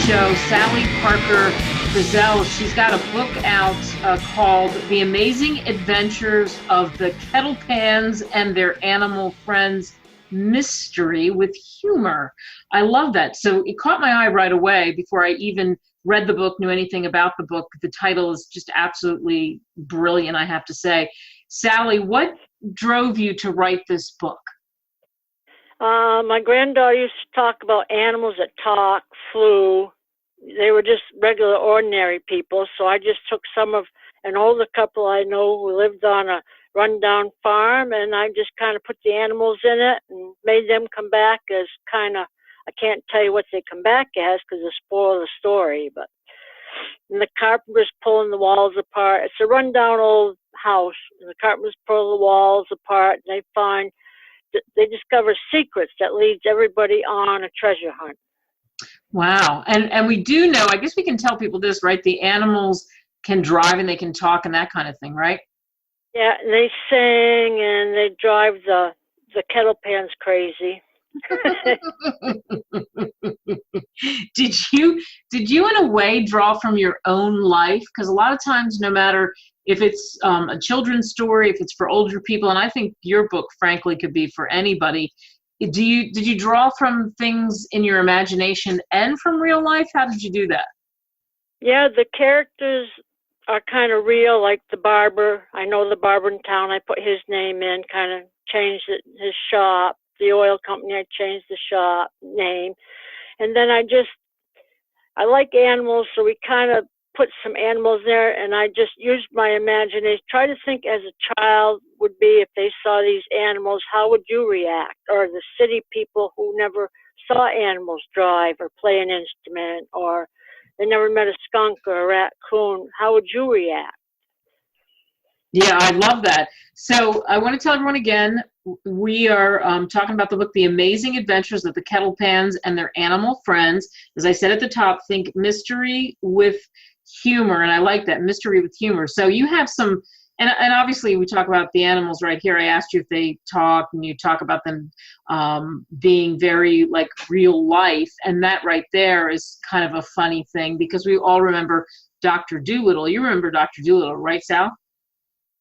show, Sally Parker Frizzel. She's got a book out called The Amazing Adventures of the Kettlepans and Their Animal Friends, Mystery with Humor. I love that. So it caught my eye right away before I even read the book, knew anything about the book. The title is just absolutely brilliant, I have to say. Sally, what drove you to write this book? My granddaughter used to talk about animals that talk, flew. They were just regular, ordinary people. So I just took some of an older couple I know who lived on a rundown farm, and I just kind of put the animals in it and made them come back as kind of, I can't tell you what they come back as because it spoil the story, but and the carpenter's pulling the walls apart. It's a rundown old house, and the carpenter's pull the walls apart, and they discover secrets that leads everybody on a treasure hunt. Wow. And we do know, I guess we can tell people this, right? The animals can drive and they can talk and that kind of thing, right? Yeah, and they sing and they drive the Kettlepans crazy. Did you in a way draw from your own life? Because a lot of times, no matter if it's a children's story, if it's for older people, and I think your book, frankly, could be for anybody. Did you draw from things in your imagination and from real life? How did you do that? Yeah, the characters are kind of real, like the barber. I know the barber in town. I put his name in, kind of changed his shop. The oil company, I changed the shop name. And then I like animals, so we kind of put some animals there, and I just used my imagination. Try to think as a child would be if they saw these animals, how would you react? Or the city people who never saw animals drive or play an instrument, or they never met a skunk or a raccoon, how would you react? Yeah, I love that. So I want to tell everyone again, we are talking about the book, The Amazing Adventures of the Kettlepans and Their Animal Friends. As I said at the top, think mystery with humor, and I like that, mystery with humor. So you have some, and obviously we talk about the animals right here. I asked you if they talk, and you talk about them being very like real life, and that right there is kind of a funny thing because we all remember Dr. Dolittle. You remember Dr. Dolittle, right, Sal?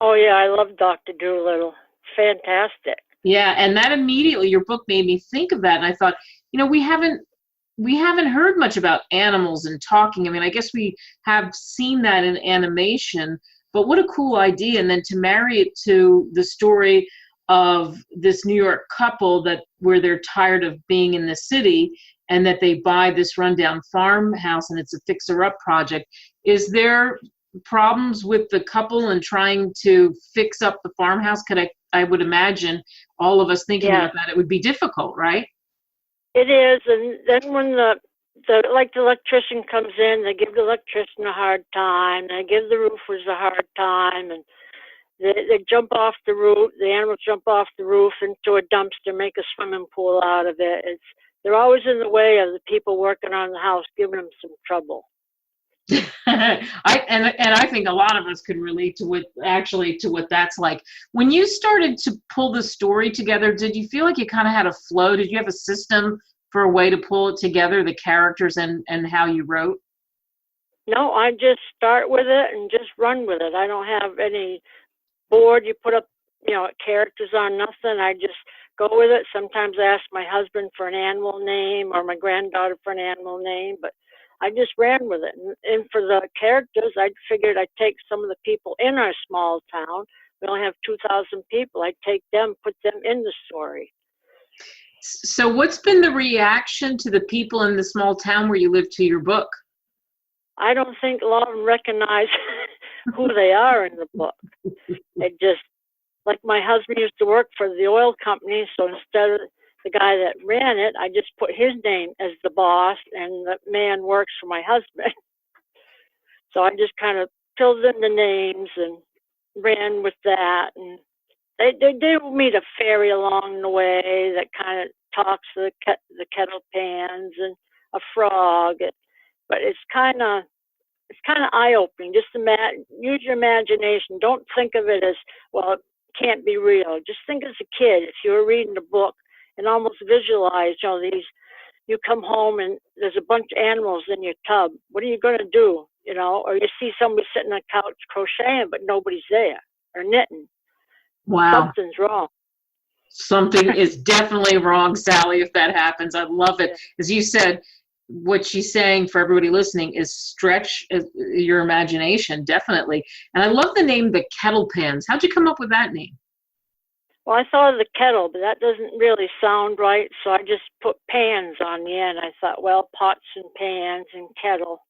Oh, yeah, I love Dr. Dolittle. Fantastic. Yeah, and that immediately, your book made me think of that, and I thought, we haven't heard much about animals and talking. I mean, I guess we have seen that in animation, but what a cool idea. And then to marry it to the story of this New York couple where they're tired of being in the city and that they buy this rundown farmhouse and it's a fixer-up project. Is there problems with the couple and trying to fix up the farmhouse? I would imagine all of us thinking about that, it would be difficult, right? It is, and then when the electrician comes in, they give the electrician a hard time, they give the roofers a hard time, and they jump off the roof. The animals jump off the roof into a dumpster, make a swimming pool out of it. They're always in the way of the people working on the house, giving them some trouble. I think a lot of us could relate to what that's like. When you started to pull the story together, did you feel like you kind of had a flow? Did you have a system for a way to pull it together, the characters and how you wrote? No, I just start with it and just run with it. I don't have any board. You put up, characters on nothing. I just go with it. Sometimes I ask my husband for an animal name or my granddaughter for an animal name, but I just ran with it. And for the characters, I figured I'd take some of the people in our small town. We only have 2,000 people. I'd take them, put them in the story. So what's been the reaction to the people in the small town where you live to your book? I don't think a lot of them recognize who they are in the book. They just, like my husband used to work for the oil company, so instead of the guy that ran it, I just put his name as the boss, and the man works for my husband. So I just kind of filled in the names and ran with that. And they did meet a fairy along the way that kind of talks to the Kettlepans and a frog. But it's kind of eye-opening. Just use your imagination. Don't think of it as, well, it can't be real. Just think as a kid, if you were reading a book, and almost visualize, these you come home and there's a bunch of animals in your tub. What are you going to do? You know, or you see somebody sitting on the couch crocheting, but nobody's there, or knitting. Wow. Something's wrong. Something is definitely wrong, Sally, if that happens. I love it. As you said, what she's saying for everybody listening is stretch your imagination, definitely. And I love the name, the Kettlepans. How'd you come up with that name? Well, I thought of the kettle, but that doesn't really sound right, so I just put pans on the end. I thought, well, pots and pans and kettle.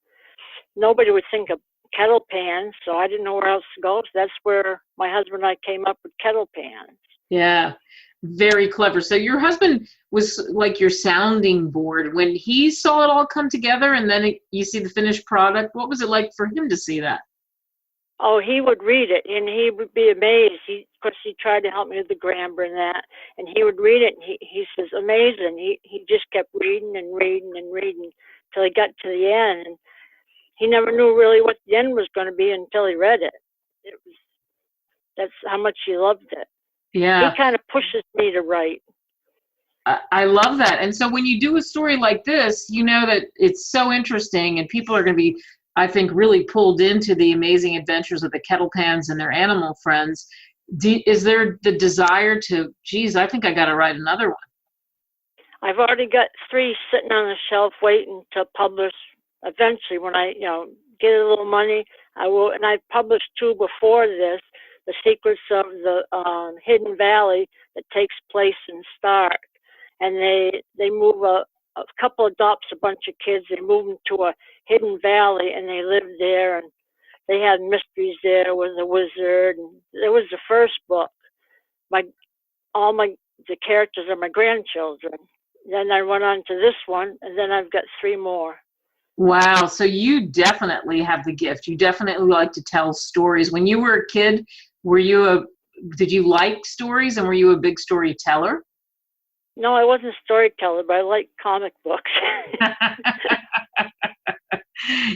Nobody would think of kettle pans, so I didn't know where else to go. So that's where my husband and I came up with Kettlepans. Yeah, very clever. So your husband was like your sounding board. When he saw it all come together and then you see the finished product, what was it like for him to see that? Oh, he would read it, and he would be amazed. Of course, he tried to help me with the grammar and that, and he would read it, and he says, amazing. He just kept reading and reading and reading till he got to the end. And he never knew really what the end was going to be until he read it. That's how much he loved it. Yeah. He kind of pushes me to write. I love that. And so when you do a story like this, you know that it's so interesting and people are going to be, I think, really pulled into the amazing adventures of the Kettlepans and their animal friends. Is there the desire to, geez, I think I got to write another one? I've already got 3 sitting on the shelf waiting to publish. Eventually, when I, get a little money, I will. And I published 2 before this, The Secrets of the Hidden Valley, that takes place in Stark. And they move a couple adopts a bunch of kids. They move them to a hidden valley, and they live there. And they had mysteries there with a wizard. And it was the first book. The characters are my grandchildren. Then I went on to this one, and then I've got 3 more. Wow. So you definitely have the gift. You definitely like to tell stories. When you were a kid, did you like stories, and were you a big storyteller? No, I wasn't a storyteller, but I like comic books.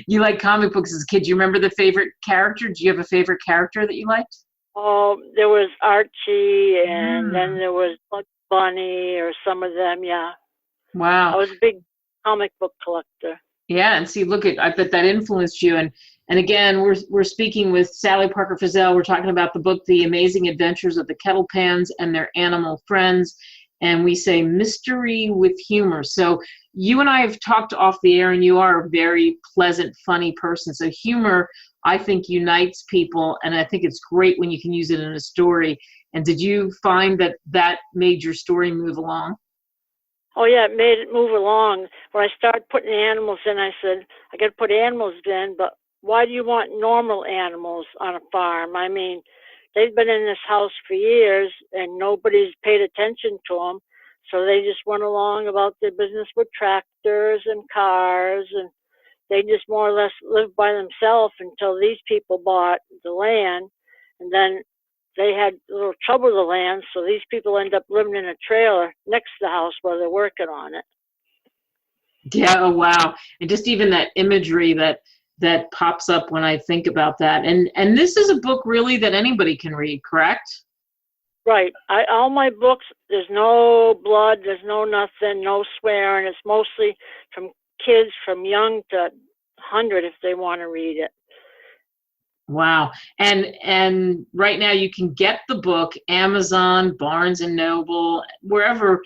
You like comic books as a kid. Do you remember the favorite character? Do you have a favorite character that you liked? Oh, there was Archie, and then there was Bugs Bunny, or some of them, yeah. Wow. I was a big comic book collector. Yeah, and see, I bet that influenced you. And again, we're speaking with Sally Parker Frizzel. We're talking about the book, The Amazing Adventures of the Kettlepans and Their Animal Friends. And we say mystery with humor. So you and I have talked off the air, and you are a very pleasant, funny person. So humor, I think, unites people, and I think it's great when you can use it in a story. And did you find that made your story move along? Oh, yeah, it made it move along. When I started putting animals in, I said, I got to put animals in, but why do you want normal animals on a farm? I mean, they've been in this house for years, and nobody's paid attention to them. So they just went along about their business with tractors and cars, and they just more or less lived by themselves until these people bought the land. And then they had a little trouble with the land, so these people end up living in a trailer next to the house while they're working on it. Yeah, oh, wow. And just even that imagery that pops up when I think about that. And this is a book really that anybody can read, correct? Right. All my books, there's no blood, there's no nothing, no swearing. It's mostly from kids from young to 100 if they want to read it. Wow. And right now you can get the book, Amazon, Barnes and Noble, wherever,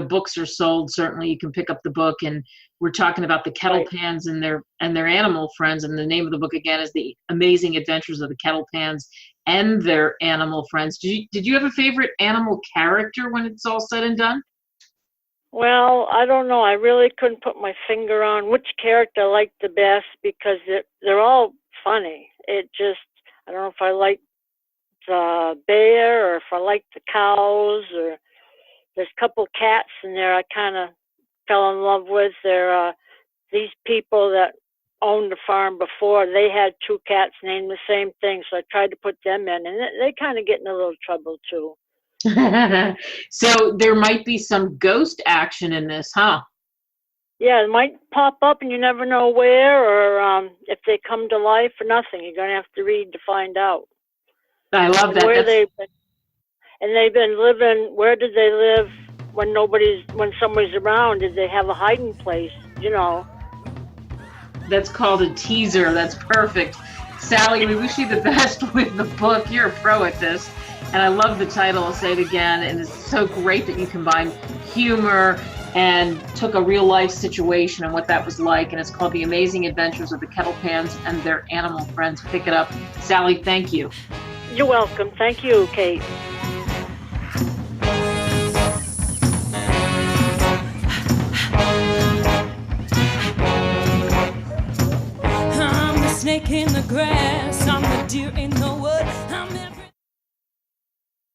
books are sold. Certainly you can pick up the book. And we're talking about the Kettlepans and their animal friends. And the name of the book again is The Amazing Adventures of the Kettlepans and Their Animal Friends. Did you have a favorite animal character when it's all said and done? Well, I don't know. I really couldn't put my finger on which character I liked the best because they're all funny. I don't know if I liked the bear or if I liked the cows, or there's a couple cats in there I kind of fell in love with. They're these people that owned the farm before, they had 2 cats named the same thing, so I tried to put them in, and they kind of get in a little trouble too. So there might be some ghost action in this, huh? Yeah, it might pop up and you never know where, or if they come to life or nothing. You're going to have to read to find out. I love that. Where they've been living, where did they live when somebody's around, did they have a hiding place? You know. That's called a teaser. That's perfect. Sally, we wish you the best with the book. You're a pro at this. And I love the title. I'll say it again. And it's so great that you combine humor and took a real life situation and what that was like. And it's called The Amazing Adventures of the Kettlepans and Their Animal Friends. Pick it up. Sally, thank you. You're welcome. Thank you, Kate.